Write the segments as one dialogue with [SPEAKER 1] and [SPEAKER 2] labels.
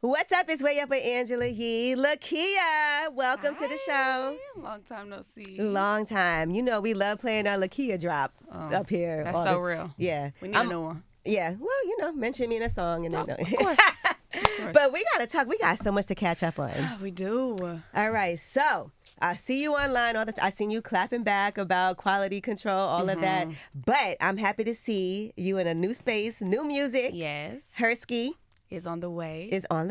[SPEAKER 1] What's up? It's Way Up with Angela Yee. Lakeyah, welcome to the show.
[SPEAKER 2] Long time no see.
[SPEAKER 1] Long time. You know, we love playing our Lakeyah drop up here.
[SPEAKER 2] That's so real.
[SPEAKER 1] Yeah.
[SPEAKER 2] We need a new one.
[SPEAKER 1] Yeah. Well, you know, mention me in a song. And
[SPEAKER 2] of course.
[SPEAKER 1] But we got to talk. We got so much to catch up on.
[SPEAKER 2] We do.
[SPEAKER 1] All right. So I see you online all the time. I seen you clapping back about quality control, all of that. But I'm happy to see you in a new space, new music.
[SPEAKER 2] Yes.
[SPEAKER 1] Hersky
[SPEAKER 2] is on the way.
[SPEAKER 1] Yes. I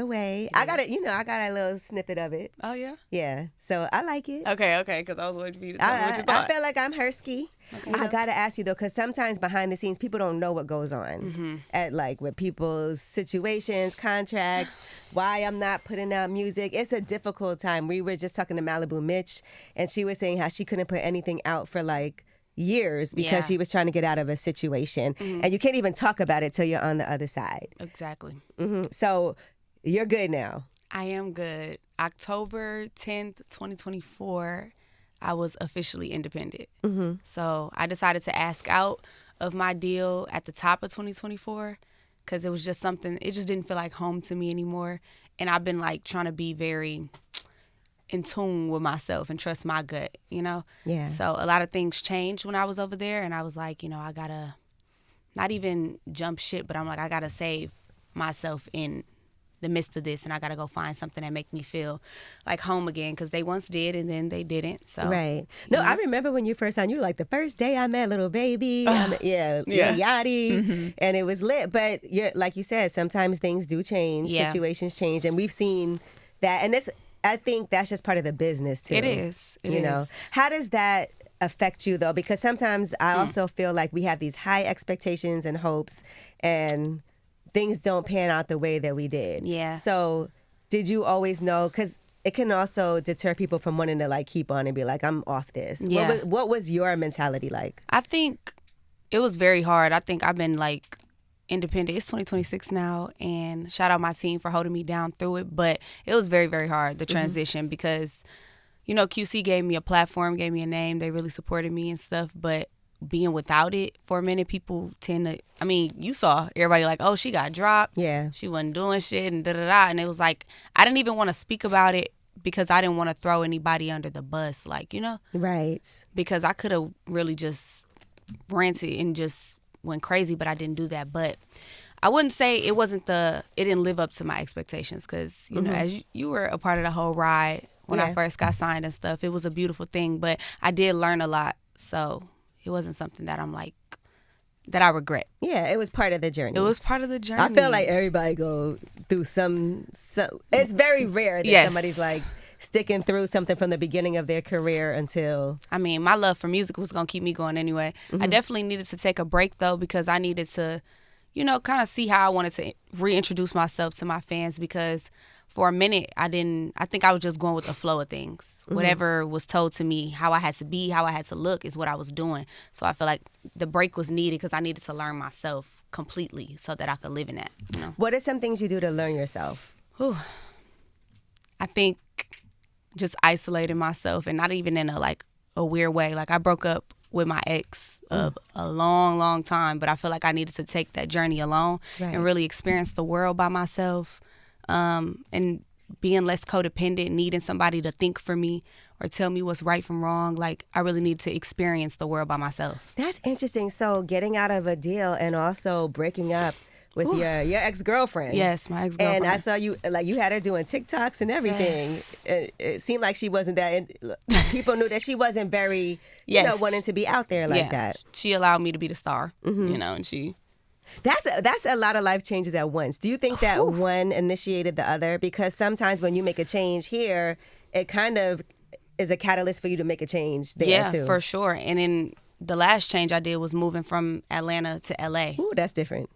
[SPEAKER 1] got a little snippet of it.
[SPEAKER 2] Oh, yeah?
[SPEAKER 1] Yeah. So I like it.
[SPEAKER 2] Okay, because I was waiting for you to tell me what you thought.
[SPEAKER 1] I feel like I'm Hersky. Okay. I got to ask you, though, because sometimes behind the scenes, people don't know what goes on with people's situations, contracts, why I'm not putting out music. It's a difficult time. We were just talking to Malibu Mitch, and she was saying how she couldn't put anything out for, years because she was trying to get out of a situation. And you can't even talk about it till you're on the other side.
[SPEAKER 2] Exactly.
[SPEAKER 1] So you're good now.
[SPEAKER 2] I am good. October 10th, 2024, I was officially independent. So I decided to ask out of my deal at the top of 2024 because it was just something, it just didn't feel like home to me anymore. And I've been trying to be very in tune with myself and trust my gut, Yeah. So a lot of things changed when I was over there, and I was like, I gotta not even jump ship, but I'm like, I gotta save myself in the midst of this, and I gotta go find something that make me feel like home again, because they once did and then they didn't. So
[SPEAKER 1] right. No, I remember when you first signed, you were like, the first day I met Little Baby, Yachty, and it was lit. But like you said, sometimes things do change, situations change, and we've seen that, and I think that's just part of the business, too.
[SPEAKER 2] It is. It is.
[SPEAKER 1] How does that affect you, though? Because sometimes I also feel like we have these high expectations and hopes, and things don't pan out the way that we did.
[SPEAKER 2] Yeah.
[SPEAKER 1] So did you always know? Because it can also deter people from wanting to, keep on and be like, I'm off this.
[SPEAKER 2] Yeah.
[SPEAKER 1] What was your mentality like?
[SPEAKER 2] I think it was very hard. I think I've been, independent. It's 2026 now, and shout out my team for holding me down through it. But it was very, very hard, the transition, because, QC gave me a platform, gave me a name. They really supported me and stuff. But being without it for a minute, people tend to, you saw everybody oh, she got dropped.
[SPEAKER 1] Yeah.
[SPEAKER 2] She wasn't doing shit and da-da-da. And it was I didn't even want to speak about it because I didn't want to throw anybody under the bus,
[SPEAKER 1] Right.
[SPEAKER 2] Because I could have really just ranted and just went crazy, but I didn't do that. But I wouldn't say it didn't live up to my expectations, because as you were a part of the whole ride when I first got signed and stuff. It was a beautiful thing, but I did learn a lot, so it wasn't something that I'm that I regret.
[SPEAKER 1] Yeah, it was part of the journey.
[SPEAKER 2] It was part of the journey.
[SPEAKER 1] I feel like everybody go through some it's very rare that somebody's sticking through something from the beginning of their career until...
[SPEAKER 2] my love for music was going to keep me going anyway. I definitely needed to take a break, though, because I needed to, kind of see how I wanted to reintroduce myself to my fans, because for a minute, I think I was just going with the flow of things. Whatever was told to me, how I had to be, how I had to look is what I was doing. So I feel like the break was needed because I needed to learn myself completely so that I could live in that.
[SPEAKER 1] What are some things you do to learn yourself?
[SPEAKER 2] I think just isolating myself, and not even in a weird way. I broke up with my ex of a long, long time, but I feel like I needed to take that journey alone and really experience the world by myself, and being less codependent, needing somebody to think for me or tell me what's right from wrong. I really need to experience the world by myself.
[SPEAKER 1] That's interesting. So getting out of a deal and also breaking up with your ex-girlfriend.
[SPEAKER 2] Yes, my ex-girlfriend.
[SPEAKER 1] And I saw you, you had her doing TikToks and everything.
[SPEAKER 2] Yes.
[SPEAKER 1] It seemed like she wasn't that, and people knew that she wasn't very, wanting to be out there like that.
[SPEAKER 2] She allowed me to be the star, and she...
[SPEAKER 1] That's a lot of life changes at once. Do you think that one initiated the other? Because sometimes when you make a change here, it kind of is a catalyst for you to make a change there too.
[SPEAKER 2] Yeah, for sure. And then the last change I did was moving from Atlanta to LA.
[SPEAKER 1] Ooh, that's different.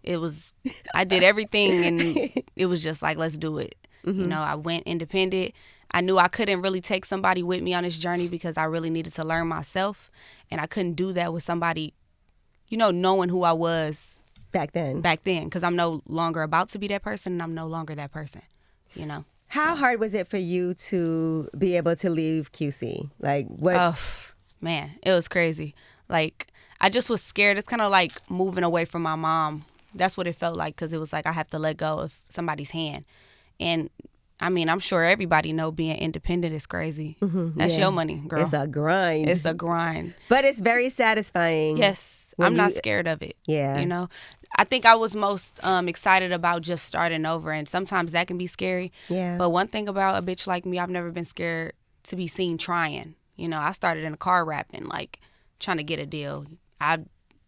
[SPEAKER 2] I did everything, and it was just let's do it. I went independent. I knew I couldn't really take somebody with me on this journey because I really needed to learn myself, and I couldn't do that with somebody, knowing who I was
[SPEAKER 1] back then,
[SPEAKER 2] because I'm no longer about to be that person, and I'm no longer that person,
[SPEAKER 1] How hard was it for you to be able to leave QC? What?
[SPEAKER 2] Oh, man, it was crazy. I just was scared. It's kind of like moving away from my mom. That's what it felt like, because it was I have to let go of somebody's hand. And I mean, I'm sure everybody know being independent is crazy. That's your money, girl.
[SPEAKER 1] It's a grind.
[SPEAKER 2] It's a grind.
[SPEAKER 1] But it's very satisfying.
[SPEAKER 2] Yes. I'm not scared of it.
[SPEAKER 1] Yeah.
[SPEAKER 2] You know, I think I was most excited about just starting over. And sometimes that can be scary.
[SPEAKER 1] Yeah.
[SPEAKER 2] But one thing about a bitch like me, I've never been scared to be seen trying. You know, I started in a car rapping, like trying to get a deal. I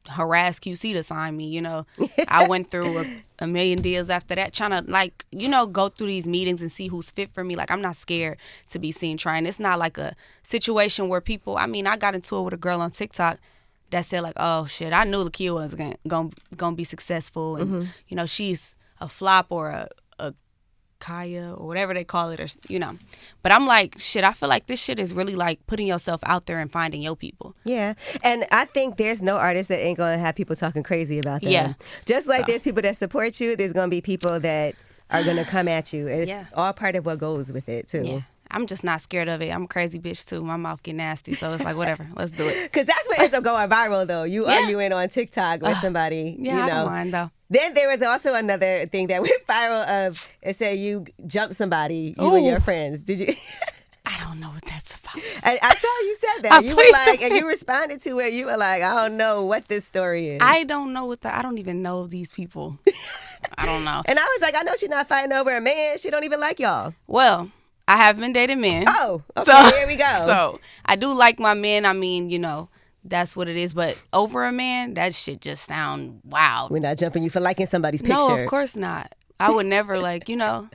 [SPEAKER 2] harassed QC to sign me, you know. I went through a million deals after that, trying to, like, you know, go through these meetings and see who's fit for me. Like, I'm not scared to be seen trying. It's not like a situation where people, I mean, I got into it with a girl on TikTok that said, like, oh, shit, I knew Lakeyah was gonna be successful. And, you know, she's a flop or a Kaya or whatever they call it, or, you know. But I'm like, shit, I feel like this shit is really like putting yourself out there and finding your people.
[SPEAKER 1] Yeah. And I think there's no artist that ain't going to have people talking crazy about them.
[SPEAKER 2] Yeah.
[SPEAKER 1] Just like there's people that support you, there's going to be people that are going to come at you. It's all part of what goes with it, too.
[SPEAKER 2] Yeah. I'm just not scared of it. I'm a crazy bitch, too. My mouth get nasty. So it's like, whatever. Let's do it.
[SPEAKER 1] Because that's what ends up going viral, though. You arguing on TikTok with somebody,
[SPEAKER 2] Yeah,
[SPEAKER 1] you know.
[SPEAKER 2] I don't mind, though.
[SPEAKER 1] Then there was also another thing that went viral of, it said you jumped somebody, you and your friends. Did you?
[SPEAKER 2] I don't know what that's about.
[SPEAKER 1] And I saw you said that. You were like, and you responded to it. You were like, I don't know what this story is.
[SPEAKER 2] I don't know I don't even know these people. I don't know.
[SPEAKER 1] And I was like, I know she's not fighting over a man. She don't even like y'all.
[SPEAKER 2] Well, I have been dating men.
[SPEAKER 1] Oh, okay,
[SPEAKER 2] so,
[SPEAKER 1] here we go.
[SPEAKER 2] So I do like my men. I mean, you know, that's what it is. But over a man, that shit just sound wild.
[SPEAKER 1] We're not jumping you for liking somebody's picture.
[SPEAKER 2] No, of course not. I would never, like, you know,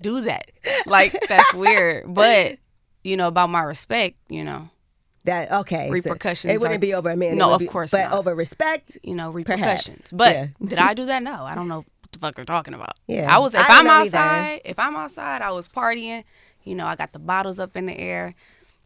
[SPEAKER 2] do that. Like, that's weird. But, you know, about my respect, you know.
[SPEAKER 1] That, okay.
[SPEAKER 2] Repercussions.
[SPEAKER 1] So it wouldn't be over a man.
[SPEAKER 2] No, of course not.
[SPEAKER 1] But over respect,
[SPEAKER 2] you know, repercussions.
[SPEAKER 1] perhaps.
[SPEAKER 2] But did I do that? No, I don't know what the fuck they're talking about.
[SPEAKER 1] Yeah.
[SPEAKER 2] If I'm outside, I was partying. You know, I got the bottles up in the air.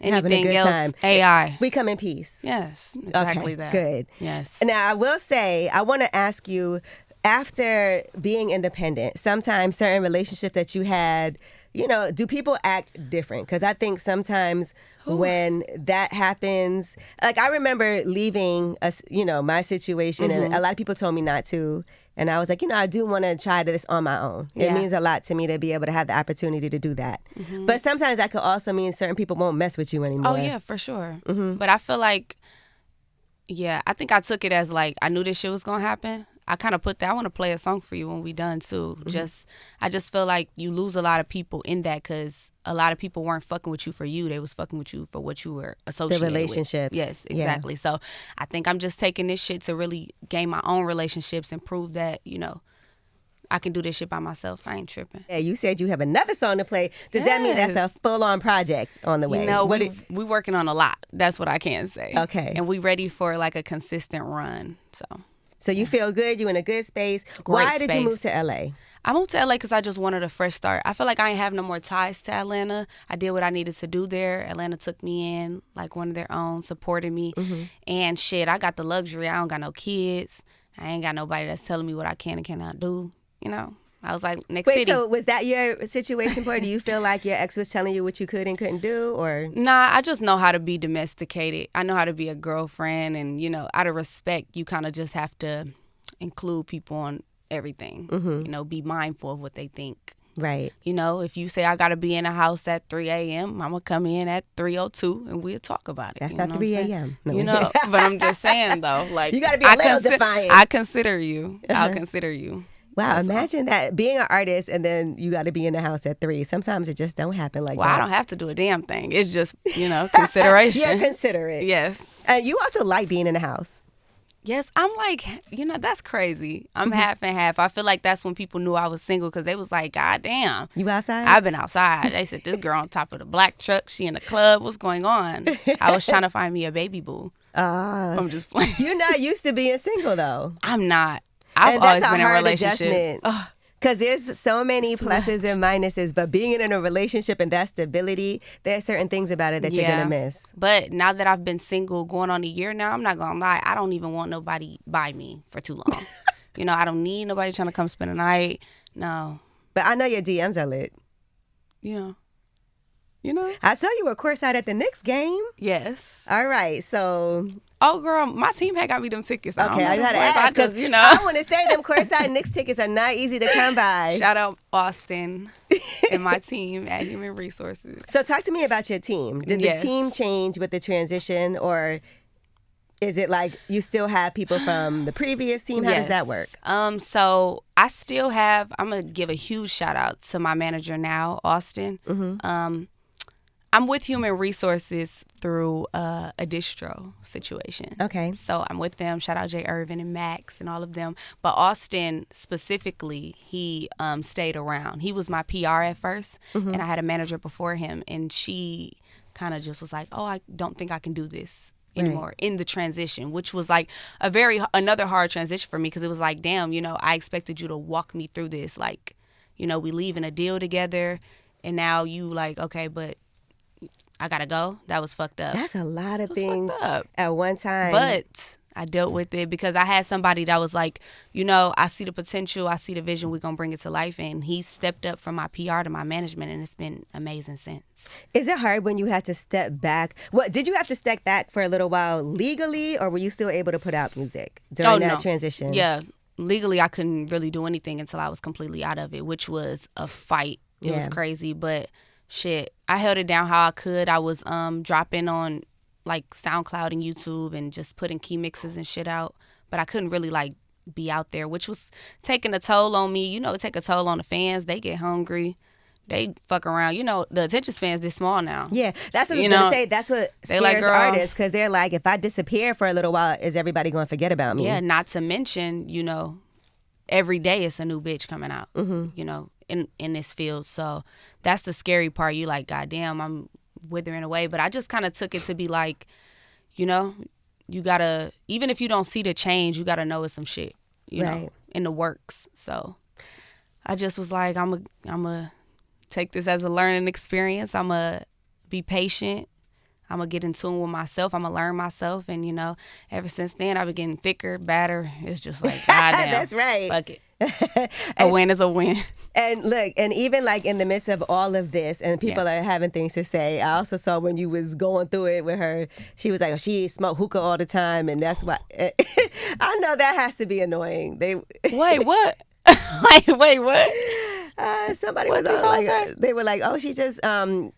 [SPEAKER 2] Anything else,
[SPEAKER 1] time.
[SPEAKER 2] AI.
[SPEAKER 1] We come in peace.
[SPEAKER 2] Yes, exactly that.
[SPEAKER 1] Good.
[SPEAKER 2] Yes.
[SPEAKER 1] Now, I will say, I want to ask you, after being independent, sometimes certain relationships that you had, you know, do people act different? Because I think sometimes when that happens, like I remember leaving, my situation, and a lot of people told me not to. And I was like, you know, I do want to try this on my own. It means a lot to me to be able to have the opportunity to do that. But sometimes that could also mean certain people won't mess with you anymore.
[SPEAKER 2] Oh, yeah, for sure. But I feel like, I think I took it as like, I knew this shit was going to happen. I kind of put that, I want to play a song for you when we done too. I just feel like you lose a lot of people in that because a lot of people weren't fucking with you for you. They was fucking with you for what you were associated with.
[SPEAKER 1] The relationships.
[SPEAKER 2] Yes, exactly. Yeah. So I think I'm just taking this shit to really gain my own relationships and prove that, you know, I can do this shit by myself. I ain't tripping.
[SPEAKER 1] Yeah, you said you have another song to play. Does that mean that's a full-on project on the way?
[SPEAKER 2] You know, we working on a lot. That's what I can say.
[SPEAKER 1] Okay.
[SPEAKER 2] And we ready for like a consistent run,
[SPEAKER 1] So you feel good? You in a good space? Why did you move to LA?
[SPEAKER 2] I moved to LA because I just wanted a fresh start. I feel like I ain't have no more ties to Atlanta. I did what I needed to do there. Atlanta took me in like one of their own, supported me. And shit, I got the luxury. I don't got no kids. I ain't got nobody that's telling me what I can and cannot do. You know, I was like, next city.
[SPEAKER 1] Wait, so was that your situation, Boy? Do you feel like your ex was telling you what you could and couldn't do, or?
[SPEAKER 2] Nah, I just know how to be domesticated. I know how to be a girlfriend, and, you know, out of respect, you kind of just have to include people on everything. You know, be mindful of what they think.
[SPEAKER 1] Right.
[SPEAKER 2] You know, if you say I got to be in a house at 3 a.m., I'm going to come in at 3:02 and we'll talk about it.
[SPEAKER 1] That's not 3 a.m.
[SPEAKER 2] No. You know, but I'm just saying, though, like,
[SPEAKER 1] you got to be a little defiant.
[SPEAKER 2] I consider you. I'll consider you.
[SPEAKER 1] Wow, imagine that, being an artist and then you got to be in the house at 3. Sometimes it just don't happen like that.
[SPEAKER 2] Well, I don't have to do a damn thing. It's just, you know, consideration.
[SPEAKER 1] You're considerate.
[SPEAKER 2] Yes.
[SPEAKER 1] And you also like being in the house.
[SPEAKER 2] Yes, I'm like, you know, that's crazy. I'm half and half. I feel like that's when people knew I was single because they was like, God damn.
[SPEAKER 1] You outside?
[SPEAKER 2] I've been outside. They said, this girl on top of the black truck, she in the club. What's going on? I was trying to find me a baby boo. I'm just playing.
[SPEAKER 1] You're not used to being single, though.
[SPEAKER 2] I'm not. I've always been in relationships.
[SPEAKER 1] Because there's so many pluses and minuses, but being in a relationship and that stability, there are certain things about it that you're going to miss.
[SPEAKER 2] But now that I've been single going on a year now, I'm not going to lie, I don't even want nobody by me for too long. You know, I don't need nobody trying to come spend a night. No.
[SPEAKER 1] But I know your DMs are lit.
[SPEAKER 2] You know? I
[SPEAKER 1] saw you were courtside at the Knicks game.
[SPEAKER 2] Yes.
[SPEAKER 1] All right, so...
[SPEAKER 2] Oh, girl, my team had got me them tickets.
[SPEAKER 1] Okay, I had to ask because, you know, I want to say them courtside Knicks tickets are not easy to come by.
[SPEAKER 2] Shout out Boston. and my team at Human Resources.
[SPEAKER 1] So talk to me about your team. Did the team change with the transition, or is it like you still have people from the previous team? How does that work?
[SPEAKER 2] So I still have, I'm going to give a huge shout out to my manager now, Austin. I'm with Human Resources through a distro situation.
[SPEAKER 1] Okay.
[SPEAKER 2] So I'm with them. Shout out Jay Irvin and Max and all of them. But Austin specifically, he stayed around. He was my PR at first, and I had a manager before him, and she kind of just was like, oh, I don't think I can do this anymore in the transition, which was like another hard transition for me, because it was like, damn, I expected you to walk me through this. Like, we leaving a deal together, and now you like, okay, but I gotta go. That was fucked up.
[SPEAKER 1] That's a lot of things at one time.
[SPEAKER 2] But I dealt with it because I had somebody that was like, I see the potential, I see the vision, we're gonna bring it to life. And he stepped up from my PR to my management, and it's been amazing since.
[SPEAKER 1] Is it hard when you had to step back? What did you have to step back for a little while legally, or were you still able to put out music during that transition?
[SPEAKER 2] Yeah. Legally, I couldn't really do anything until I was completely out of it, which was a fight. It was crazy, but shit, I held it down how I could. I was dropping on like SoundCloud and YouTube and just putting key mixes and shit out, but I couldn't really like be out there, which was taking a toll on me. It take a toll on the fans. They get hungry. They fuck around. The attention span's this small now.
[SPEAKER 1] Yeah, that's what I was going to say. That's what scares artists, because they're like, if I disappear for a little while, is everybody going to forget about me?
[SPEAKER 2] Yeah, not to mention, every day it's a new bitch coming out, in this field. So that's the scary part. You like, goddamn, I'm withering away. But I just kind of took it to be like, you gotta, even if you don't see the change, you gotta know it's some shit, know, in the works. So I just was like, I'm a take this as a learning experience. I'm a be patient. I'm going to get in tune with myself. I'm going to learn myself. And, ever since then, I've been getting thicker, badder. It's just like, goddamn.
[SPEAKER 1] That's right.
[SPEAKER 2] Fuck it. A win is a win.
[SPEAKER 1] And look, and even like in the midst of all of this, and people are having things to say, I also saw when you was going through it with her, she was like, oh, she smoked hookah all the time, and that's why. I know that has to be annoying.
[SPEAKER 2] Wait, what? Wait, what?
[SPEAKER 1] Somebody was like, they were like, oh, she just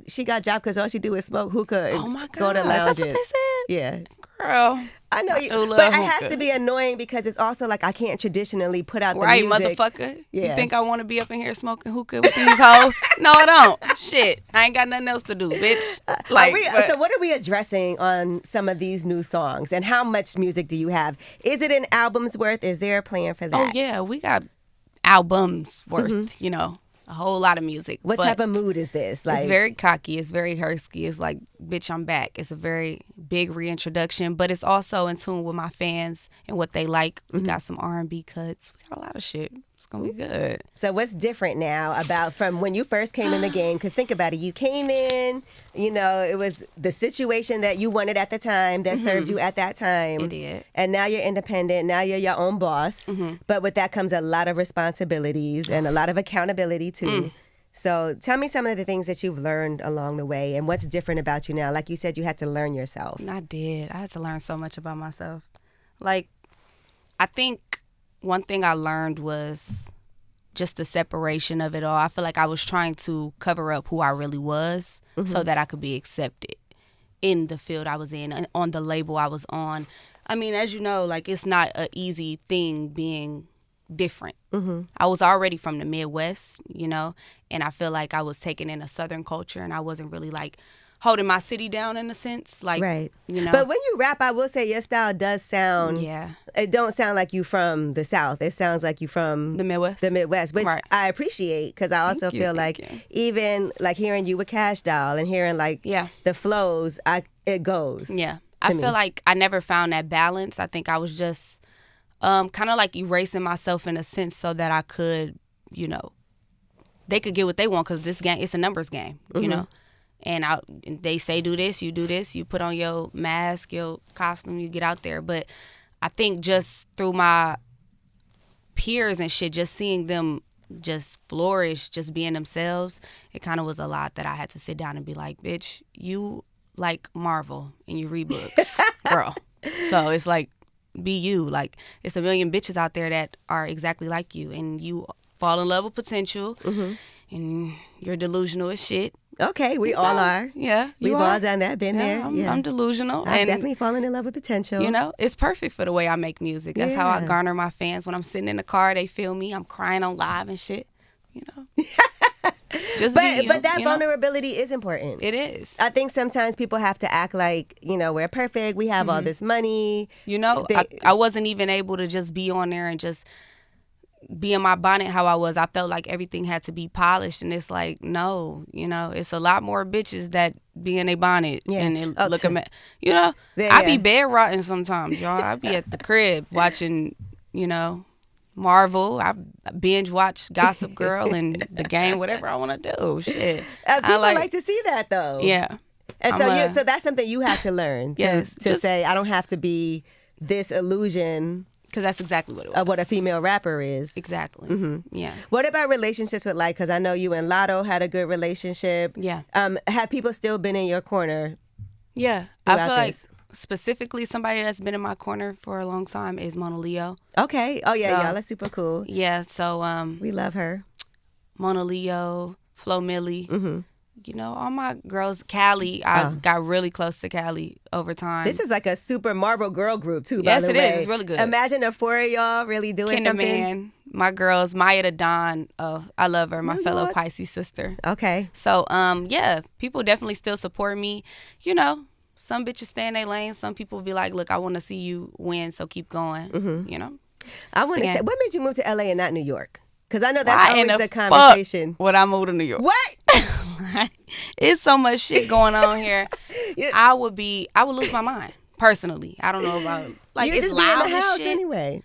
[SPEAKER 1] she got dropped because all she do is smoke hookah and go to lounges.
[SPEAKER 2] That's what they said?
[SPEAKER 1] Yeah.
[SPEAKER 2] Girl.
[SPEAKER 1] I know you, but it has to be annoying because it's also like I can't traditionally put out the music.
[SPEAKER 2] Right, motherfucker. Yeah. You think I want to be up in here smoking hookah with these hoes? No, I don't. Shit. I ain't got nothing else to do, bitch.
[SPEAKER 1] So what are we addressing on some of these new songs, and how much music do you have? Is it an album's worth? Is there a plan for that?
[SPEAKER 2] Oh, yeah. We got albums worth, a whole lot of music.
[SPEAKER 1] What type of mood is this? Like,
[SPEAKER 2] it's very cocky. It's very Hersky. It's like, bitch, I'm back. It's a very big reintroduction, but it's also in tune with my fans and what they like. We got some R&B cuts. We got a lot of shit. It's going to be good.
[SPEAKER 1] So what's different now about from when you first came in the game? Because think about it. You came in, it was the situation that you wanted at the time that served you at that time.
[SPEAKER 2] It did.
[SPEAKER 1] And now you're independent. Now you're your own boss. But with that comes a lot of responsibilities and a lot of accountability too. So tell me some of the things that you've learned along the way and what's different about you now. Like you said, you had to learn yourself.
[SPEAKER 2] I did. I had to learn so much about myself. Like, I think one thing I learned was just the separation of it all. I feel like I was trying to cover up who I really was so that I could be accepted in the field I was in and on the label I was on. I mean, as you know, like, it's not an easy thing being different. I was already from the Midwest, and I feel like I was taking in a Southern culture, and I wasn't really like holding my city down in a sense, like,
[SPEAKER 1] right. But when you rap, I will say your style does sound. It don't sound like you from the South. It sounds like you from
[SPEAKER 2] the Midwest,
[SPEAKER 1] which I appreciate, because I also feel like even like hearing you with Cash Doll and hearing like the flows, it goes.
[SPEAKER 2] Yeah, I feel like I never found that balance. I think I was just kind of like erasing myself in a sense so that I could, they could get what they want, because this game, it's a numbers game, And they say do this, you put on your mask, your costume, you get out there. But I think just through my peers and shit, just seeing them just flourish, just being themselves, it kind of was a lot that I had to sit down and be like, bitch, you like Marvel and you read books, girl. So it's like, be you. Like, it's a million bitches out there that are exactly like you, and you fall in love with potential, and you're delusional as shit.
[SPEAKER 1] Okay, we all are.
[SPEAKER 2] Yeah,
[SPEAKER 1] we've all done that, been there.
[SPEAKER 2] I'm delusional.
[SPEAKER 1] I've definitely fallen in love with potential.
[SPEAKER 2] You know, it's perfect for the way I make music. That's how I garner my fans. When I'm sitting in the car, they feel me. I'm crying on live and shit. You know.
[SPEAKER 1] But that vulnerability is important.
[SPEAKER 2] It is.
[SPEAKER 1] I think sometimes people have to act like, we're perfect. We have all this money.
[SPEAKER 2] You know, I wasn't even able to just be on there and just be in my bonnet how I was. I felt like everything had to be polished, and it's like, no, it's a lot more bitches that be in a bonnet and they look at me. I be bed rotting sometimes, y'all. I be at the crib watching, Marvel. I binge watch Gossip Girl and The Game, whatever I want to do. Shit.
[SPEAKER 1] People like to see that though.
[SPEAKER 2] Yeah.
[SPEAKER 1] And so that's something you have to learn to say, I don't have to be this illusion.
[SPEAKER 2] Because that's exactly what it was.
[SPEAKER 1] Of what a female rapper is.
[SPEAKER 2] Exactly. Yeah.
[SPEAKER 1] What about relationships with because I know you and Lotto had a good relationship.
[SPEAKER 2] Yeah.
[SPEAKER 1] Have people still been in your corner?
[SPEAKER 2] Yeah. I feel like specifically somebody that's been in my corner for a long time is Mona Leo.
[SPEAKER 1] Okay. Oh yeah, y'all are super cool.
[SPEAKER 2] Yeah. So
[SPEAKER 1] we love her.
[SPEAKER 2] Mona Leo, Flo Milli. All my girls. Callie, I got really close to Callie over time.
[SPEAKER 1] This is like a super Marvel girl group too, by the way.
[SPEAKER 2] Yes, it is. It's really good.
[SPEAKER 1] Imagine the four of y'all really doing something.
[SPEAKER 2] Man, my girls, Maya the Dawn. Oh, I love her. My fellow Pisces sister.
[SPEAKER 1] Okay.
[SPEAKER 2] So, people definitely still support me. Some bitches stay in their lane. Some people be like, look, I want to see you win, so keep going.
[SPEAKER 1] I want to say, what made you move to LA and not New York? Because I know that's always the conversation.
[SPEAKER 2] When I moved to New York.
[SPEAKER 1] What?
[SPEAKER 2] It's so much shit going on here. I would lose my mind. Personally, I don't know about
[SPEAKER 1] you
[SPEAKER 2] it's
[SPEAKER 1] just
[SPEAKER 2] loud
[SPEAKER 1] be in the house
[SPEAKER 2] shit.
[SPEAKER 1] Anyway.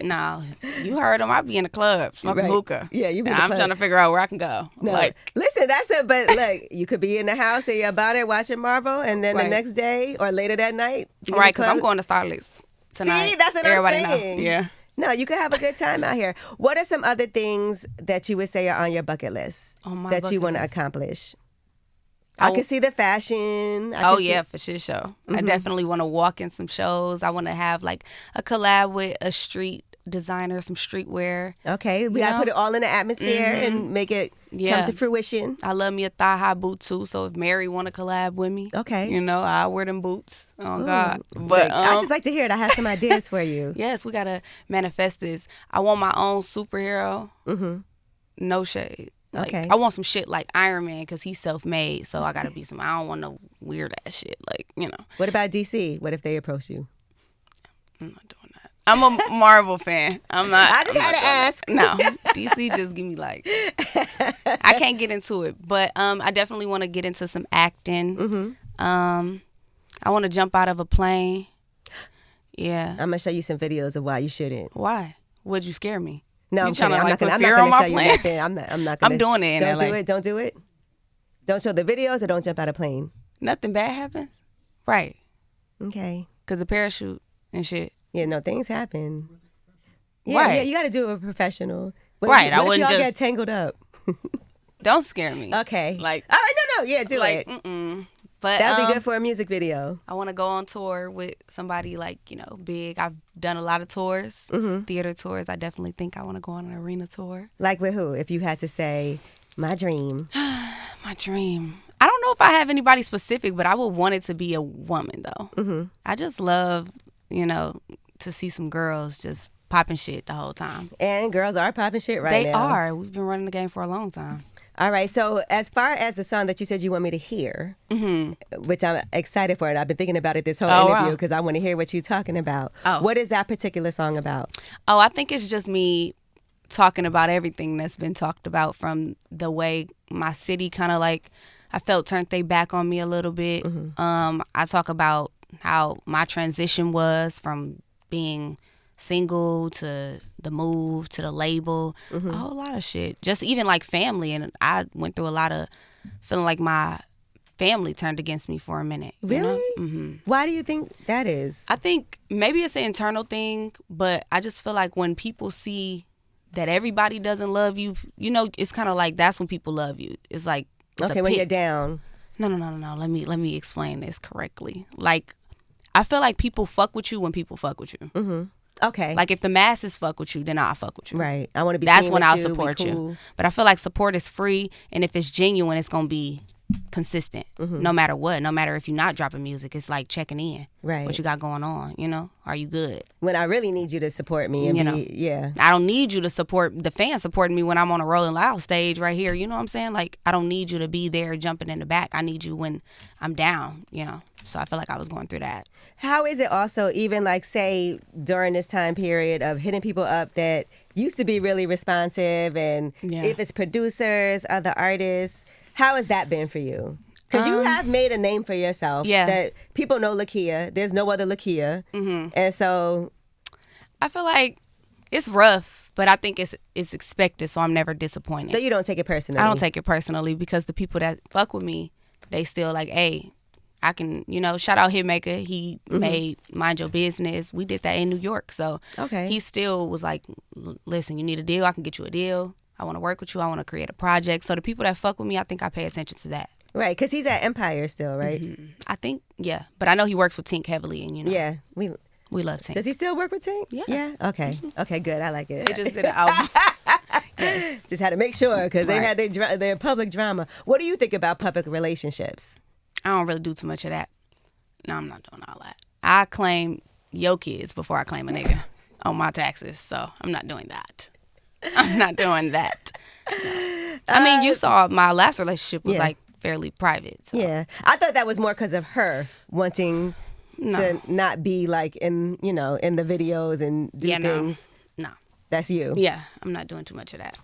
[SPEAKER 2] No. You heard them. I be in the club smoking hookah.
[SPEAKER 1] Yeah, you be in the
[SPEAKER 2] I'm
[SPEAKER 1] club.
[SPEAKER 2] trying to figure out where I can go.
[SPEAKER 1] No. Listen, that's it. But look, you could be in the house and you're about it watching Marvel, and then the next day or later that night,
[SPEAKER 2] right? Because I'm going to Starlets tonight.
[SPEAKER 1] See, that's what
[SPEAKER 2] Everybody
[SPEAKER 1] I'm saying.
[SPEAKER 2] Know. Yeah.
[SPEAKER 1] No, you can have a good time out here. What are some other things that you would say are on your bucket list that you want to accomplish? I can see the fashion.
[SPEAKER 2] For shit show. I definitely want to walk in some shows. I want to have like a collab with a street designer, some streetwear.
[SPEAKER 1] Okay, we got to put it all in the atmosphere and make it come to fruition.
[SPEAKER 2] I love me a thigh-high boot too, so if Mary want to collab with me, I'll wear them boots. Oh, God. But
[SPEAKER 1] I just like to hear it. I have some ideas for you.
[SPEAKER 2] Yes, we got to manifest this. I want my own superhero. No shade.
[SPEAKER 1] Okay.
[SPEAKER 2] I want some shit like Iron Man because he's self-made, so I got to be I don't want no weird-ass shit.
[SPEAKER 1] What about DC? What if they approach you?
[SPEAKER 2] I'm not doing that. I'm a Marvel fan. I'm not.
[SPEAKER 1] I just had to ask.
[SPEAKER 2] No, DC just give me I can't get into it, but I definitely want to get into some acting. I want to jump out of a plane. Yeah.
[SPEAKER 1] I'm gonna show you some videos of why you shouldn't.
[SPEAKER 2] Why? Would you scare me?
[SPEAKER 1] No, I'm not gonna show you nothing. I'm not gonna.
[SPEAKER 2] I'm doing it.
[SPEAKER 1] Don't do it. Don't show the videos or don't jump out of plane.
[SPEAKER 2] Nothing bad happens. Right.
[SPEAKER 1] Okay.
[SPEAKER 2] Cause the parachute and shit.
[SPEAKER 1] Yeah, no, things happen. Yeah,
[SPEAKER 2] right.
[SPEAKER 1] Yeah, you got to do it with a professional.
[SPEAKER 2] Right.
[SPEAKER 1] I wouldn't just get tangled up.
[SPEAKER 2] Don't scare me.
[SPEAKER 1] Okay. All right, no, yeah, do it. But that'd be good for a music video.
[SPEAKER 2] I want to go on tour with somebody big. I've done a lot of tours, theater tours. I definitely think I want to go on an arena tour.
[SPEAKER 1] Like with who? If you had to say, my dream.
[SPEAKER 2] My dream. I don't know if I have anybody specific, but I would want it to be a woman though. I just love, to see some girls just popping shit the whole time.
[SPEAKER 1] And girls are popping shit now.
[SPEAKER 2] They are. We've been running the game for a long time.
[SPEAKER 1] All right. So as far as the song that you said you want me to hear, which I'm excited for it. I've been thinking about it this whole interview because I want to hear what you're talking about. What is that particular song about? I think it's just me talking about everything that's been talked about, from the way my city kind of I felt turned they back on me a little bit. I talk about how my transition was from being single to the move to the label, a whole lot of shit. Just even family, and I went through a lot of feeling like my family turned against me for a minute. Really? Why do you think that is? I think maybe it's an internal thing, but I just feel like when people see that everybody doesn't love you, it's kind of that's when people love you. It's okay, when you're down. No. Let me explain this correctly. I feel like people fuck with you when people fuck with you. Okay.
[SPEAKER 2] Like if the masses fuck with you, then I'll fuck with you.
[SPEAKER 1] Right. I want to be
[SPEAKER 2] That's
[SPEAKER 1] seen
[SPEAKER 2] when
[SPEAKER 1] with
[SPEAKER 2] I'll
[SPEAKER 1] you,
[SPEAKER 2] support
[SPEAKER 1] we
[SPEAKER 2] you.
[SPEAKER 1] cool.
[SPEAKER 2] But I feel like support is free, and if it's genuine, it's gonna be consistent. No matter what. No matter if you're not dropping music, it's like checking in.
[SPEAKER 1] Right.
[SPEAKER 2] What you got going on, you know? Are you good?
[SPEAKER 1] When I really need you to support me and yeah.
[SPEAKER 2] I don't need you to support the fans supporting me when I'm on a Rolling Loud stage right here. You know what I'm saying? Like, I don't need you to be there jumping in the back. I need you when I'm down, you know? So I feel like I was going through that.
[SPEAKER 1] How is it also even like, say, during this time period of hitting people up that used to be really responsive, and if it's producers, other artists, how has that been for you? Because you have made a name for yourself.
[SPEAKER 2] Yeah.
[SPEAKER 1] That people know Lakeyah. There's no other Lakeyah. And so
[SPEAKER 2] I feel like it's rough, but I think it's expected, so I'm never disappointed.
[SPEAKER 1] So you don't take it personally?
[SPEAKER 2] I don't take it personally, because the people that fuck with me, they still like, hey, I can, you know, shout out Hitmaker. He made Mind Your Business. We did that in New York. So he still was like, listen, you need a deal? I can get you a deal. I want to work with you. I want to create a project. So the people that fuck with me, I think I pay attention to that.
[SPEAKER 1] Right, because he's at Empire still, right?
[SPEAKER 2] I think, yeah. But I know he works with Tink heavily, and, you know.
[SPEAKER 1] Yeah,
[SPEAKER 2] we love Tink.
[SPEAKER 1] Does he still work with Tink?
[SPEAKER 2] Yeah.
[SPEAKER 1] Yeah? Okay. Okay, good. I like it.
[SPEAKER 2] They just did an album. Yes.
[SPEAKER 1] Just had to make sure, because they had their public drama. What do you think about public relationships?
[SPEAKER 2] I don't really do too much of that. No, I'm not doing all that. I claim your kids before I claim a nigga on my taxes, so I'm not doing that. I'm not doing that. No. I mean, you saw my last relationship was like fairly private. So.
[SPEAKER 1] Yeah, I thought that was more because of her wanting to not be like in the videos and do things.
[SPEAKER 2] No,
[SPEAKER 1] that's you.
[SPEAKER 2] Yeah, I'm not doing too much of that.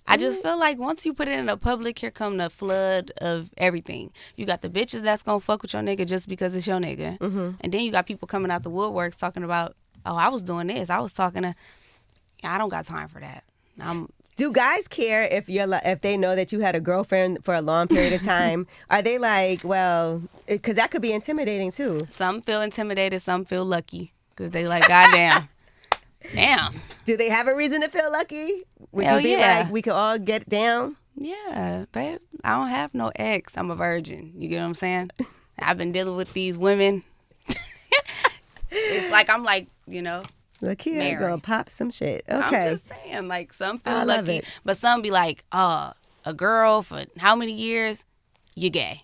[SPEAKER 2] I just feel like once you put it in the public, here come the flood of everything. You got the bitches that's gonna fuck with your nigga just because it's your nigga, and then you got people coming out the woodworks talking about, oh, I was doing this, I was talking to. I don't got time for that.
[SPEAKER 1] Do guys care if they know that you had a girlfriend for a long period of time? Are they like, well, because that could be intimidating too.
[SPEAKER 2] Some feel intimidated, some feel lucky because they like, goddamn. Damn.
[SPEAKER 1] Do they have a reason to feel lucky? Would
[SPEAKER 2] Hell
[SPEAKER 1] you be like, we could all get down?
[SPEAKER 2] Yeah, babe. I don't have no ex. I'm a virgin. You get what I'm saying? I've been dealing with these women. It's like, I'm like, you know,
[SPEAKER 1] Lakeyah gonna pop some shit. Okay.
[SPEAKER 2] I'm just saying, like, some feel lucky, but some be like, a girl for how many years? You gay.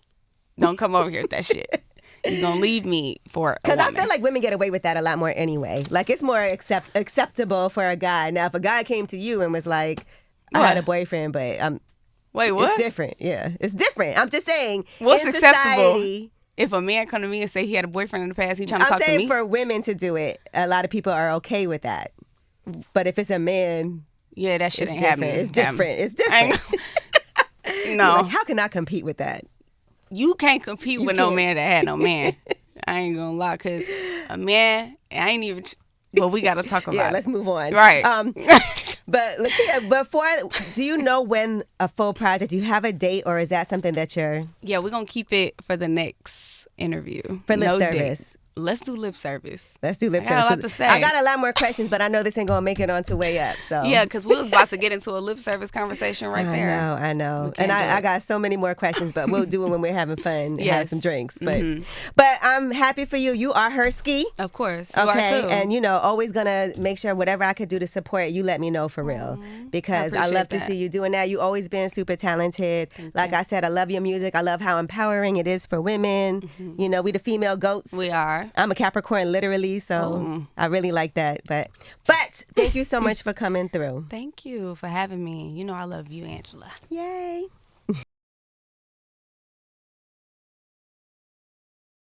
[SPEAKER 2] Don't come over here with that shit. You're going to leave me for a woman.
[SPEAKER 1] Because I feel like women get away with that a lot more anyway. Like, it's more acceptable for a guy. Now, if a guy came to you and was like, I had a boyfriend, but
[SPEAKER 2] wait, what?
[SPEAKER 1] It's different. Yeah, it's different. I'm just saying,
[SPEAKER 2] what's acceptable?
[SPEAKER 1] Society,
[SPEAKER 2] if a man come to me and say he had a boyfriend in the past, he trying to talk to me?
[SPEAKER 1] I'm saying for women to do it, a lot of people are okay with that. But if it's a man,
[SPEAKER 2] yeah, that shit ain't happening.
[SPEAKER 1] It's different. It's different.
[SPEAKER 2] No.
[SPEAKER 1] Like, how can I compete with that?
[SPEAKER 2] You can't compete with no man that had no man. I ain't gonna lie, because a man, I ain't even. Well, we got to talk about it.
[SPEAKER 1] Let's move on.
[SPEAKER 2] Right.
[SPEAKER 1] But before, do you know when a full project? Do you have a date, or is that something that you're?
[SPEAKER 2] Yeah, we're gonna keep it for the next interview.
[SPEAKER 1] For lip service.
[SPEAKER 2] Let's do lip service.
[SPEAKER 1] Let's do lip
[SPEAKER 2] service. I got a lot to say.
[SPEAKER 1] I got a lot more questions, but I know this ain't gonna make it onto way up. So
[SPEAKER 2] yeah, because we was about to get into a lip service conversation right there.
[SPEAKER 1] I know. And I got so many more questions, but we'll do it when we're having fun and have some drinks. But I'm happy for you. You are her ski.
[SPEAKER 2] Of course. You
[SPEAKER 1] okay.
[SPEAKER 2] are too.
[SPEAKER 1] And always gonna make sure whatever I could do to support you, let me know for real. Because I love to see you doing that. You always been super talented. Like I said, I love your music. I love how empowering it is for women. We the female goats.
[SPEAKER 2] We are.
[SPEAKER 1] I'm a Capricorn literally, so I really like that. But thank you so much for coming through.
[SPEAKER 2] Thank you for having me. I love you, Angela.
[SPEAKER 1] Yay.